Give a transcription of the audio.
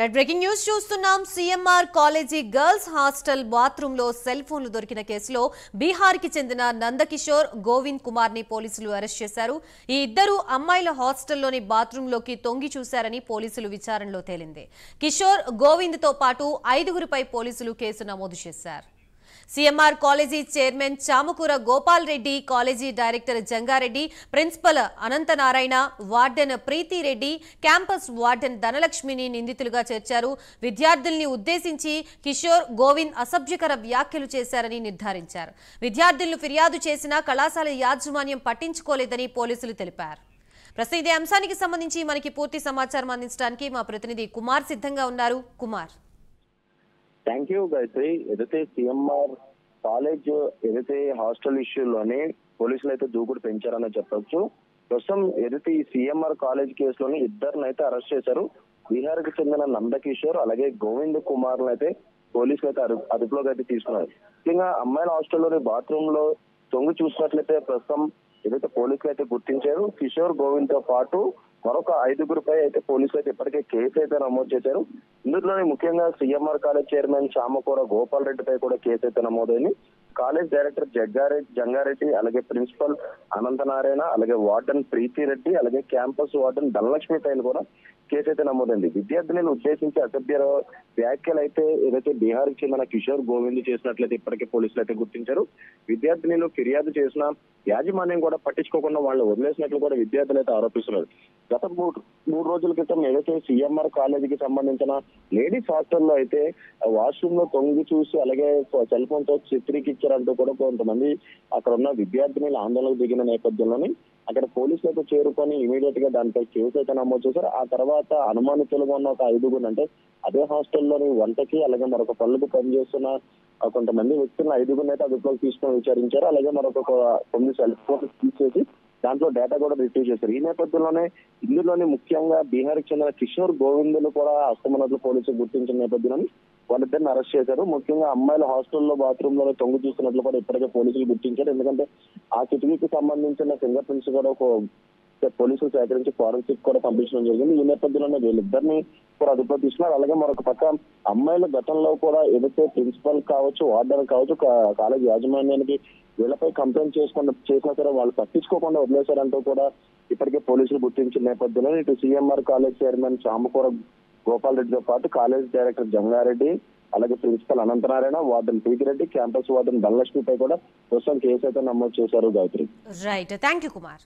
Breaking news చూస్తున్నాం. CMR college girls hostel bathroom లో cell ఫోన్లు దొరికిన కేసులో బీహార్ కి చెందిన నందకిషోర్, గోవింద్ కుమార్ ని పోలీసులు అరెస్ట్ చేశారు. ఈ ఇద్దరు అమ్మాయిల హాస్టల్లోని బాత్రూమ్ లోకి తొంగి చూశారని పోలీసులు విచారణలో తేలింది. కిషోర్, గోవింద్ తో పాటు 5గురిపై పోలీసులు కేసు నమోదు చేశారు. CMR college chairman Chamakura Gopal Reddy, college director Jangareddy, principal Anantanarayana, warden Preethi Reddy, campus warden ధనలక్ష్మిని నిందితులుగా చేర్చారు. విద్యార్థుల్ని ఉద్దేశించి కిషోర్, గోవింద్ అసభ్యకర వ్యాఖ్యలు చేశారని నిర్ధారించారు. విద్యార్థులను ఫిర్యాదు చేసినా కళాశాల యాజమాన్యం పట్టించుకోలేదని పోలీసులు తెలిపారు. ప్రస్తుతం ఇదే అంశానికి సంబంధించి మనకి పూర్తి సమాచారం అందించడానికి మా ప్రతినిధి కుమార్ సిద్ధంగా ఉన్నారు. Kumar, thank you Gayatri. ఏదైతే సిఎంఆర్ కాలేజ్ ఏదైతే హాస్టల్ ఇష్యూలోనే పోలీసులు అయితే దూకుడు పెంచారని చెప్పొచ్చు. ప్రస్తుతం ఏదైతే ఈ సిఎంఆర్ కాలేజ్ కేసులోని ఇద్దరిని అయితే అరెస్ట్ చేశారు. బీహార్ కి చెందిన నందకిషోర్ అలాగే గోవింద్ కుమార్ అయితే పోలీసులు అయితే అదుపులోకి అయితే తీసుకున్నారు. ముఖ్యంగా అమ్మాయిల హాస్టల్లోని బాత్రూమ్ లో తొంగి చూసినట్లయితే ప్రస్తుతం ఏదైతే పోలీసులు అయితే గుర్తించారు. కిషోర్, గోవింద్ తో పాటు మరొక 5గురిపై అయితే పోలీసులు అయితే ఇప్పటికే కేసు అయితే నమోదు చేశారు. ఇందులోనే ముఖ్యంగా CMR college chairman Chamakura Gopal రెడ్డిపై కూడా కేసు అయితే నమోదైంది. కాలేజ్ డైరెక్టర్ జంగారెడ్డి అలాగే ప్రిన్సిపల్ అనంతనారాయణ అలాగే వార్డెన్ ప్రీతి రెడ్డి అలాగే క్యాంపస్ వార్డెన్ ధనలక్ష్మి పైన కూడా కేసు అయితే నమోదైంది. విద్యార్థినులను ఉద్దేశించి అసభ్య వ్యాఖ్యలు అయితే ఏదైతే బీహార్ కి చెందిన కిషోర్, గోవింద్ చేసినట్లయితే ఇప్పటికే పోలీసులు అయితే గుర్తించారు. విద్యార్థినులు ఫిర్యాదు చేసిన యాజమాన్యం కూడా పట్టించుకోకుండా వాళ్ళు వదిలేసినట్లు కూడా విద్యార్థులు అయితే ఆరోపిస్తున్నారు. గత మూడు రోజుల క్రితం ఏదైతే సిఎంఆర్ కాలేజీకి సంబంధించిన లేడీస్ హాస్టల్లో అయితే వాష్రూమ్ లో తొంగి చూసి అలాగే సెల్ ఫోన్ తో చిత్రీకిచ్చారంటూ కూడా కొంతమంది అక్కడ ఉన్న విద్యార్థినులు ఆందోళనకు దిగిన నేపథ్యంలోని అక్కడ పోలీసులు అయితే చేరుకొని ఇమీడియట్ గా దానిపై కేసు అయితే నమోదు చేశారు. ఆ తర్వాత అనుమానితులుగా ఉన్న ఒక 5గురు అంటే అదే హాస్టల్లోని వంటకి అలాగే మరొక పనులకు పనిచేస్తున్న కొంతమంది వ్యక్తులను 5గురిని అయితే అదుపులోకి తీసుకొని విచారించారు. అలాగే మరొక 9 సెల్ ఫోన్లు తీసేసి దాంట్లో డేటా కూడా రిట్రీవ్ చేశారు. ఈ నేపథ్యంలోనే ఇందులోని ముఖ్యంగా బీహార్ కి చెందిన కిషోర్, గోవిందులు కూడా హస్తమన్నట్లు పోలీసులు గుర్తించిన నేపథ్యంలోని వాళ్ళిద్దరిని అరెస్ట్ చేశారు. ముఖ్యంగా అమ్మాయిల హాస్టల్లో బాత్రూమ్ లో తొంగి చూస్తున్నట్లు కూడా ఇప్పటికే పోలీసులు గుర్తించారు. ఎందుకంటే ఆ కిటికీకి సంబంధించిన ఫింగర్ ప్రింట్స్ కూడా పోలీసులు సేకరించి ఫారెన్సిక్ కూడా పంపించడం జరిగింది. ఈ నేపథ్యంలోనే వీళ్ళిద్దరిని కూడా అదుపులో తీసుకున్నారు. అలాగే మరొక పక్క అమ్మాయిల గతంలో కూడా ఏదైతే ప్రిన్సిపల్ కావచ్చు, వార్డెన్ కావచ్చు, కాలేజ్ యాజమాన్యానికి వీళ్ళపై కంప్లైంట్ చేసినా సరే వాళ్ళు పట్టించుకోకుండా వదిలేశారంటూ కూడా ఇప్పటికే పోలీసులు గుర్తించిన నేపథ్యంలో ఇటు CMR college chairman Chamakura Gopal రెడ్డితో పాటు కాలేజ్ డైరెక్టర్ జంగారెడ్డి అలాగే principal Anantanarayana, warden Preethi Reddy, campus warden ధనలక్ష్మిపై కూడా ప్రస్తుతం కేసు అయితే నమోదు చేశారు. Gayatri, right, thank you Kumar.